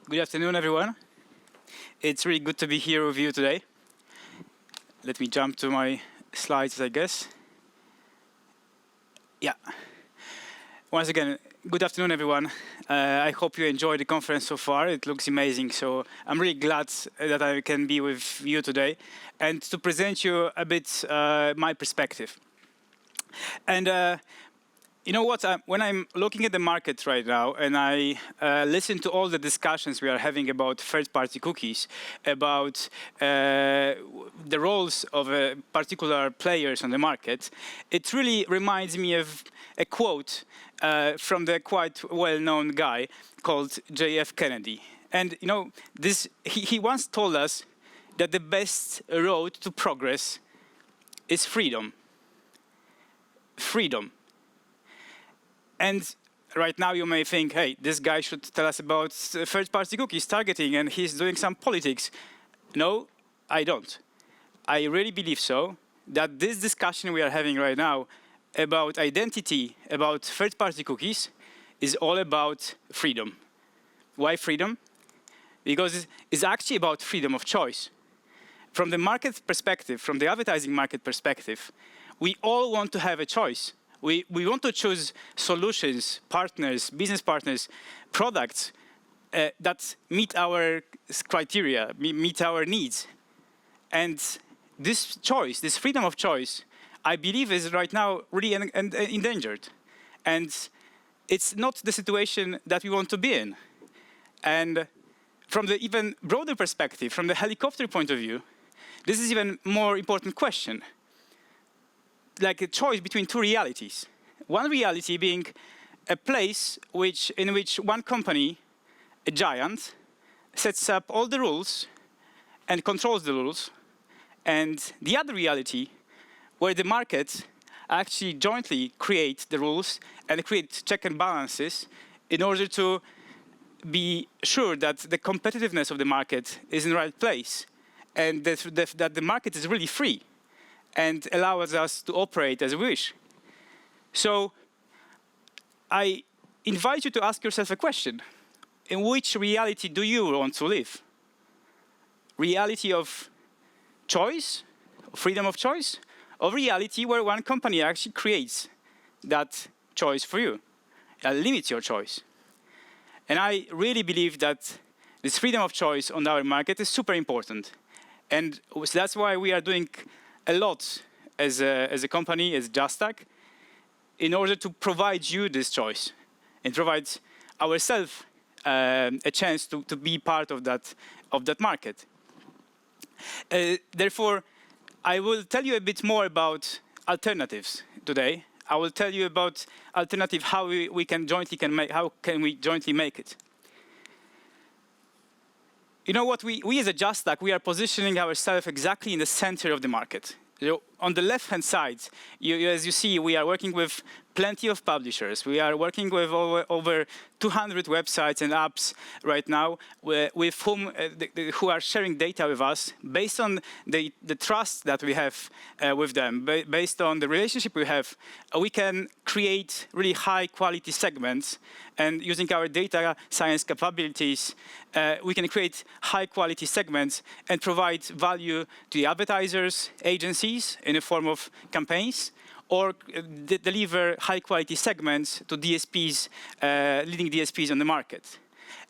Good afternoon, everyone. It's really good to be here with you today. Let me jump to my slides, I guess. Yeah. Once again, good afternoon, everyone. I hope you enjoyed the conference so far. It looks amazing. So I'm really glad that I can be with you today and to present you a bit my perspective. And you know what? When I'm looking at the market right now and I listen to all the discussions we are having about third-party cookies, about the roles of particular players on the market, it really reminds me of a quote from the quite well-known guy called J.F. Kennedy. And you know, he once told us that the best road to progress is freedom. Freedom. And right now you may think, hey, this guy should tell us about third-party cookies targeting and he's doing some politics. No, I don't. I really believe so, that this discussion we are having right now about identity, about third-party cookies, is all about freedom. Why freedom? Because it's actually about freedom of choice. From the market perspective, from the advertising market perspective, we all want to have a choice. We want to choose solutions, partners, business partners, products that meet our criteria, meet our needs. And this choice, this freedom of choice, I believe is right now really endangered. And it's not the situation that we want to be in. And from the even broader perspective, from the helicopter point of view, this is even more important question. Like a choice between two realities. One reality being a place in which one company, a giant, sets up all the rules and controls the rules. And the other reality where the market actually jointly create the rules and create check and balances in order to be sure that the competitiveness of the market is in the right place and that the market is really free and allows us to operate as we wish. So I invite you to ask yourself a question. In which reality do you want to live? Reality of choice, freedom of choice, or reality where one company actually creates that choice for you, limits your choice? And I really believe that this freedom of choice on our market is super important. And that's why we are doing a lot as a company, as JustTag, in order to provide you this choice and provide ourselves a chance to be part of that market. Therefore, I will tell you a bit more about alternatives today. I will tell you about alternative how we can jointly make it. You know what, we as a JustTag, we are positioning ourselves exactly in the center of the market. You know, on the left-hand side, as you see, we are working with plenty of publishers. We are working with over 200 websites and apps right now with whom who are sharing data with us based on the trust that we have with them. Based on the relationship we have, we can create really high-quality segments. And using our data science capabilities, we can create high-quality segments and provide value to the advertisers, agencies in the form of campaigns, or deliver high-quality segments to DSPs, leading DSPs on the market.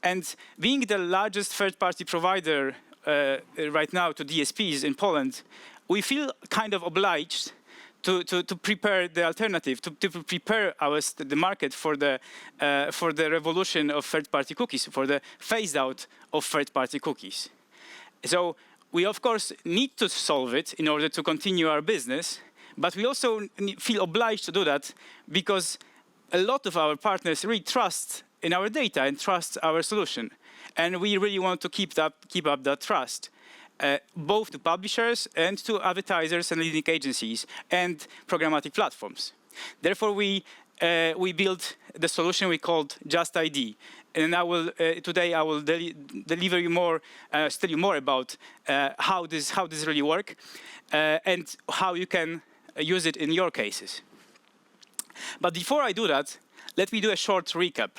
And being the largest third-party provider right now to DSPs in Poland, we feel kind of obliged to prepare the alternative, to prepare the market for the revolution of third-party cookies, for the phase-out of third-party cookies. So we, of course, need to solve it in order to continue our business, but we also feel obliged to do that because a lot of our partners really trust in our data and trust our solution. And we really want to keep up that trust, both to publishers and to advertisers and leading agencies and programmatic platforms. Therefore, we built the solution we called JustID. And today I will deliver you more, tell you more about how this really works and how you can use it in your cases. But before I do that, let me do a short recap.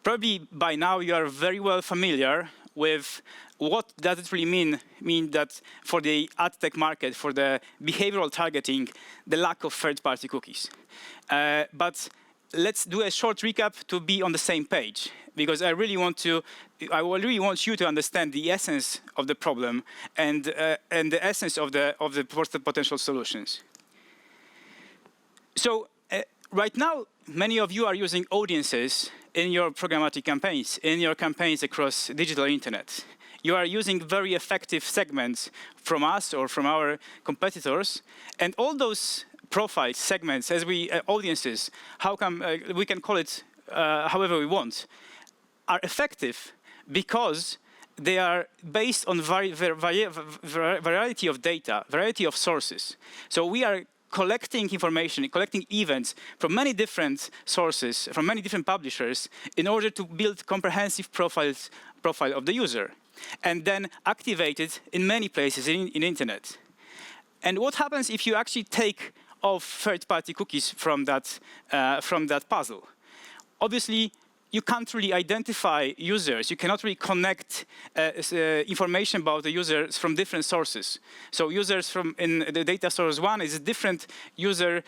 Probably by now you are very well familiar with what does it really mean that for the ad tech market, for the behavioral targeting, the lack of third-party cookies. But let's do a short recap to be on the same page, because I really want you to understand the essence of the problem and the essence of the potential solutions. So right now, many of you are using audiences in your programmatic campaigns, in your campaigns across digital internet. You are using very effective segments from us or from our competitors, and all those profiles, segments, audiences, we can call it however we want, are effective because they are based on variety of data, variety of sources. So we are collecting information, collecting events from many different sources, from many different publishers, in order to build comprehensive profile of the user, and then activate it in many places in internet. And what happens if you actually take off third-party cookies from that puzzle? Obviously, you can't really identify users. You cannot really connect information about the users from different sources. So users in the data source 1 is a different user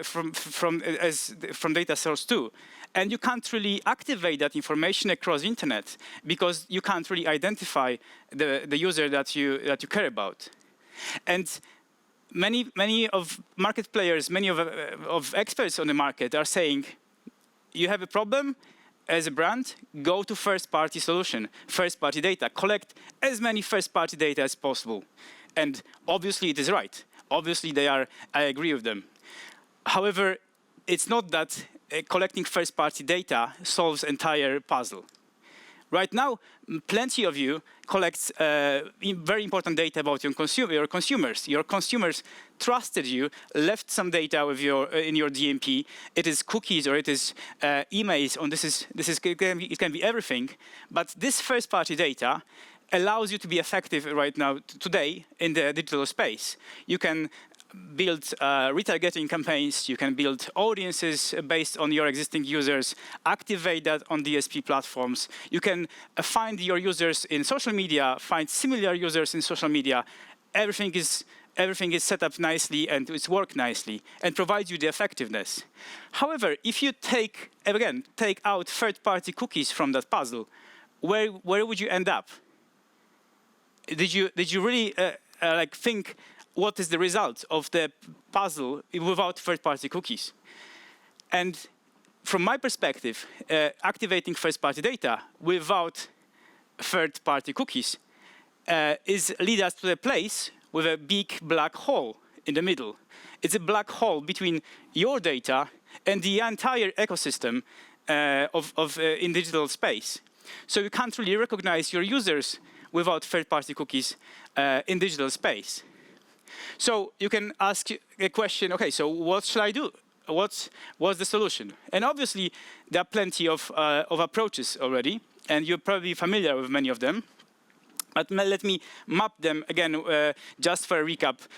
from data source 2. And you can't really activate that information across internet because you can't really identify the user that you care about. And many of market players, many of experts on the market are saying, you have a problem as a brand, go to first-party solution, first-party data, collect as many first-party data as possible. And obviously it is right. Obviously I agree with them. However, it's not that collecting first-party data solves the entire puzzle. Right now, plenty of you collect very important data about your consumers. Your consumers trusted you, left some data with in your DMP. It is cookies or it is emails. It can be everything. But this first-party data allows you to be effective right now, today, in the digital space. You can build retargeting campaigns, you can build audiences based on your existing users, activate that on DSP platforms. You can find your users in social media, find similar users in social media. Everything is set up nicely and it's worked nicely and provides you the effectiveness. However, if you take out third-party cookies from that puzzle, where would you end up? Did you really think what is the result of the puzzle without third-party cookies? And from my perspective, activating first-party data without third-party cookies leads us to a place with a big black hole in the middle. It's a black hole between your data and the entire ecosystem in digital space. So you can't really recognize your users without third-party cookies in digital space. So you can ask a question, okay, so what should I do? What's the solution? And obviously, there are plenty of approaches already, and you're probably familiar with many of them. But let me map them again, just for a recap,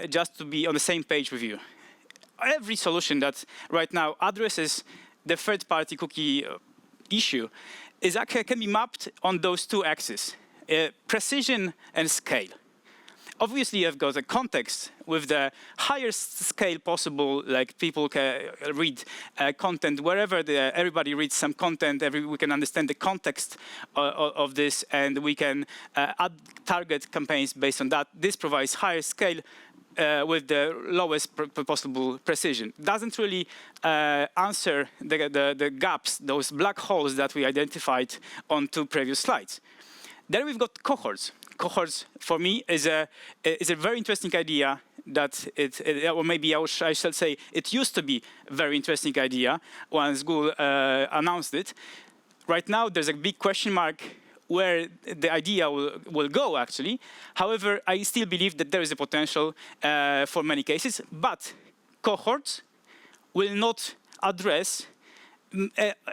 just to be on the same page with you. Every solution that right now addresses the third-party cookie issue can be mapped on those two axes, precision and scale. Obviously, you've got a context with the highest scale possible, like people can read content wherever everybody reads some content, we can understand the context of this, and we can target campaigns based on that. This provides higher scale with the lowest possible precision. Doesn't really answer the gaps, those black holes that we identified on two previous slides. Then we've got cohorts. Cohorts, for me, is a very interesting idea that or maybe I shall say, it used to be a very interesting idea once Google announced it. Right now, there's a big question mark where the idea will go, actually. However, I still believe that there is a potential for many cases, but cohorts will not address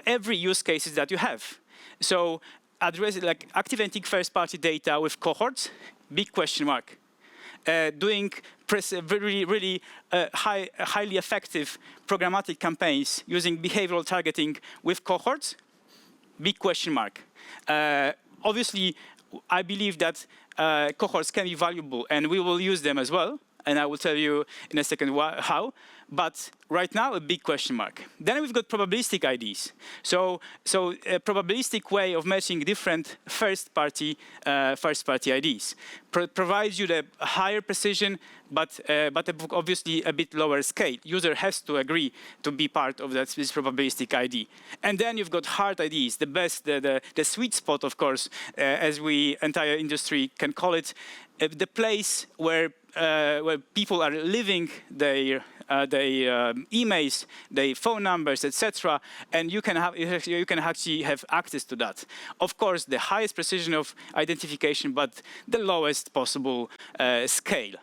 every use cases that you have. So like activating first-party data with cohorts, big question mark. Doing really highly effective programmatic campaigns using behavioral targeting with cohorts, big question mark. Obviously, I believe that cohorts can be valuable, and we will use them as well. And I will tell you in a second how. But right now, a big question mark. Then we've got probabilistic IDs. So a probabilistic way of matching different first-party IDs provides you the higher precision, but obviously a bit lower scale. User has to agree to be part of this probabilistic ID. And then you've got hard IDs, the best, the sweet spot, of course, as we entire industry can call it, the place where people are leaving their emails, their phone numbers, etc., and you can actually have access to that. Of course, the highest precision of identification, but the lowest possible scale.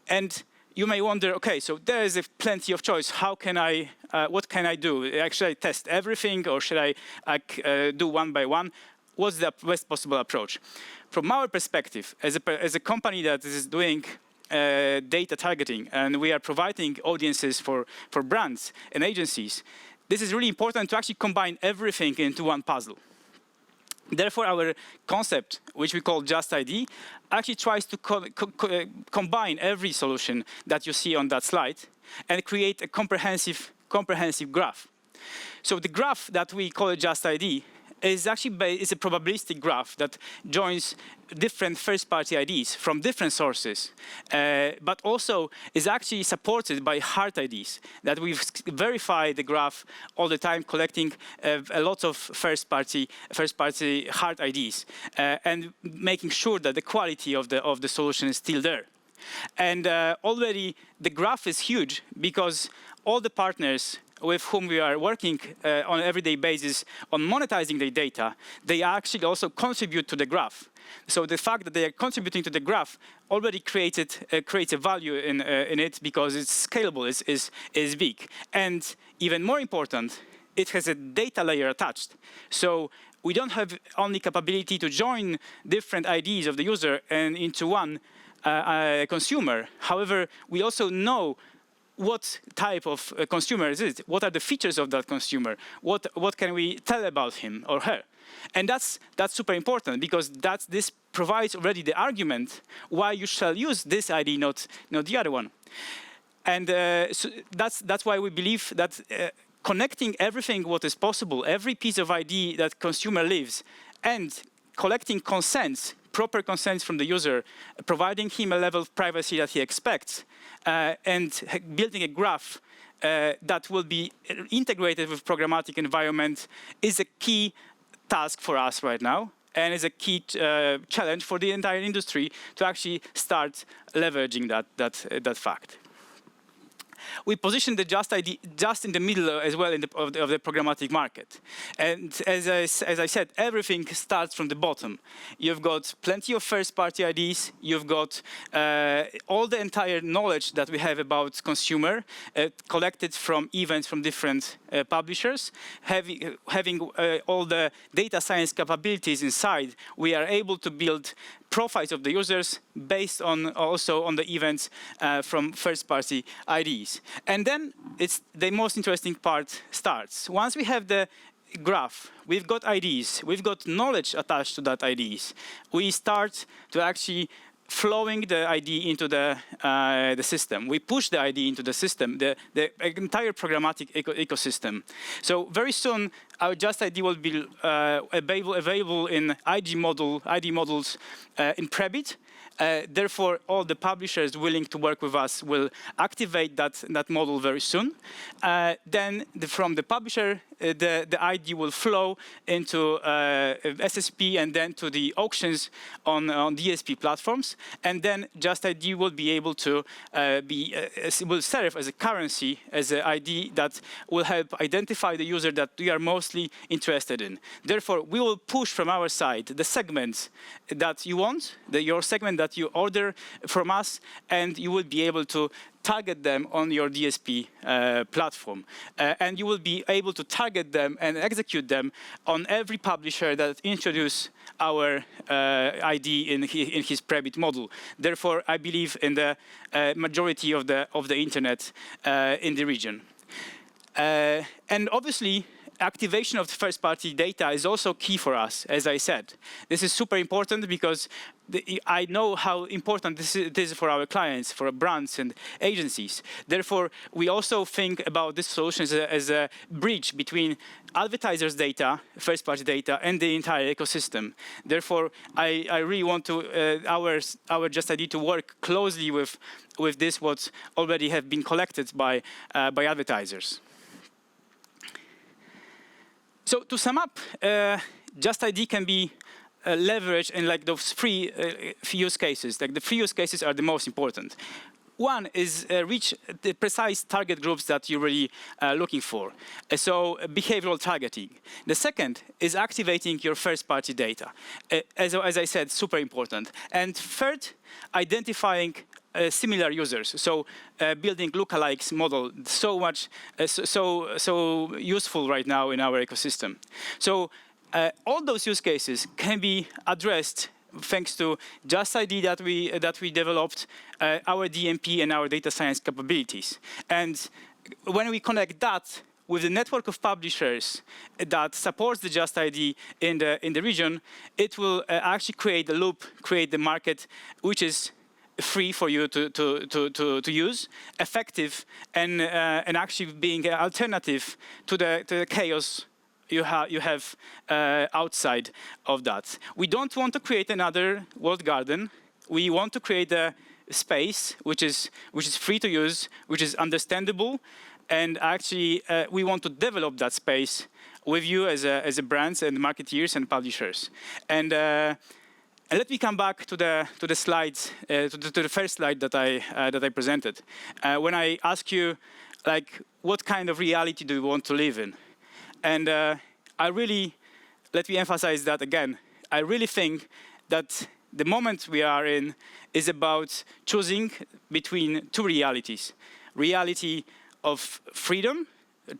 And you may wonder, okay, so there is plenty of choice. How can what can I do? Should I test everything, or should I do one by one? What's the best possible approach? From our perspective, as a company that is doing data targeting, and we are providing audiences for brands and agencies, this is really important to actually combine everything into one puzzle. Therefore, our concept, which we call JustID, actually tries to combine every solution that you see on that slide and create a comprehensive graph. So the graph that we call JustID is actually a probabilistic graph that joins different first-party IDs from different sources, but also is actually supported by hard IDs that we've verified the graph all the time, collecting a lot of first-party hard IDs and making sure that the quality of the solution is still there. And already the graph is huge because all the partners with whom we are working on an everyday basis on monetizing their data, they actually also contribute to the graph. So the fact that they are contributing to the graph already creates a value in it because it's scalable, is big. And even more important, it has a data layer attached. So we don't have only capability to join different IDs of the user and into one consumer. However, we also know what type of consumer is it? What are the features of that consumer? What can we tell about him or her? And that's super important because this provides already the argument why you shall use this ID, not the other one. And so that's why we believe that connecting everything what is possible, every piece of ID that consumer leaves, and collecting consents, proper consents from the user, providing him a level of privacy that he expects, and building a graph that will be integrated with programmatic environment is a key task for us right now, and is a key challenge for the entire industry to actually start leveraging that fact. We position the JustID just in the middle as well of the programmatic market. And as I said, everything starts from the bottom. You've got plenty of first-party IDs. You've got all the entire knowledge that we have about consumer collected from events from different publishers. Having all the data science capabilities inside, we are able to build profiles of the users based on also on the events from first-party IDs. And then the most interesting part starts. Once we have the graph, we've got IDs, we've got knowledge attached to that IDs, we start to actually flowing the ID into the system. We push the ID into the system, the entire programmatic ecosystem. So very soon, our JustID will be available in ID models in Prebit. Therefore, all the publishers willing to work with us will activate that model very soon. Then from the publisher, the ID will flow into SSP and then to the auctions on DSP platforms. And then JustID will be able to will serve as a currency, as an ID that will help identify the user that we are mostly interested in. Therefore, we will push from our side the segments that you want, your segment that you order from us, and you will be able to target them on your DSP platform. And you will be able to target them and execute them on every publisher that introduce our ID in his Prebit model. Therefore, I believe in the majority of the internet in the region. And obviously, activation of the first-party data is also key for us, as I said. This is super important because I know how important it is for our clients, for brands and agencies. Therefore, we also think about this solution as a bridge between advertisers' data, first-party data, and the entire ecosystem. Therefore, I really want to our JustID to work closely with this what already have been collected by advertisers. So to sum up, JustID can be leveraged in like those three use cases. Like the three use cases are the most important. One is reach the precise target groups that you're really looking for. So behavioral targeting. The second is activating your first-party data. As I said, super important. And third, identifying similar users. So building lookalikes model, so useful right now in our ecosystem. So all those use cases can be addressed thanks to JustID that we developed, our DMP and our data science capabilities. And when we connect that with the network of publishers that supports the JustID in the region, it will actually create the loop, create the market, which is free for you to use, effective, and actually being an alternative to the chaos you have outside of that. We don't want to create another walled garden. We want to create a space which is free to use, which is understandable, and actually we want to develop that space with you as a brands and marketeers and publishers. And let me come back to the slides, to the first slide that I presented. When I ask you, like, what kind of reality do you want to live in? And let me emphasize that again. I really think that the moment we are in is about choosing between two realities. Reality of freedom,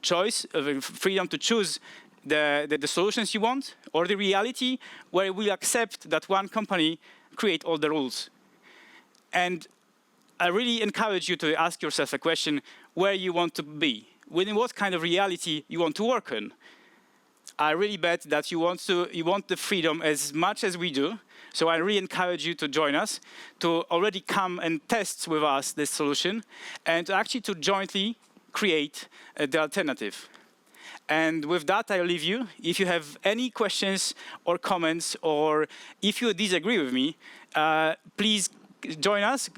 choice, of freedom to choose the solutions you want, or the reality where we accept that one company create all the rules. And I really encourage you to ask yourself a question where you want to be, within what kind of reality you want to work in. I really bet that you want the freedom as much as we do. So I really encourage you to join us, to already come and test with us this solution, and actually to jointly create the alternative. And with that, I'll leave you. If you have any questions or comments, or if you disagree with me, please join us,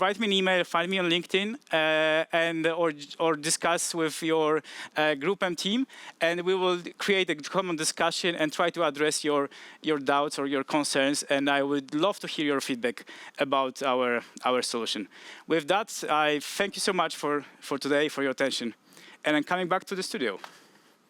write me an email, find me on LinkedIn, or discuss with your group and team, and we will create a common discussion and try to address your doubts or your concerns. And I would love to hear your feedback about our solution. With that, I thank you so much for today, for your attention, and I'm coming back to the studio.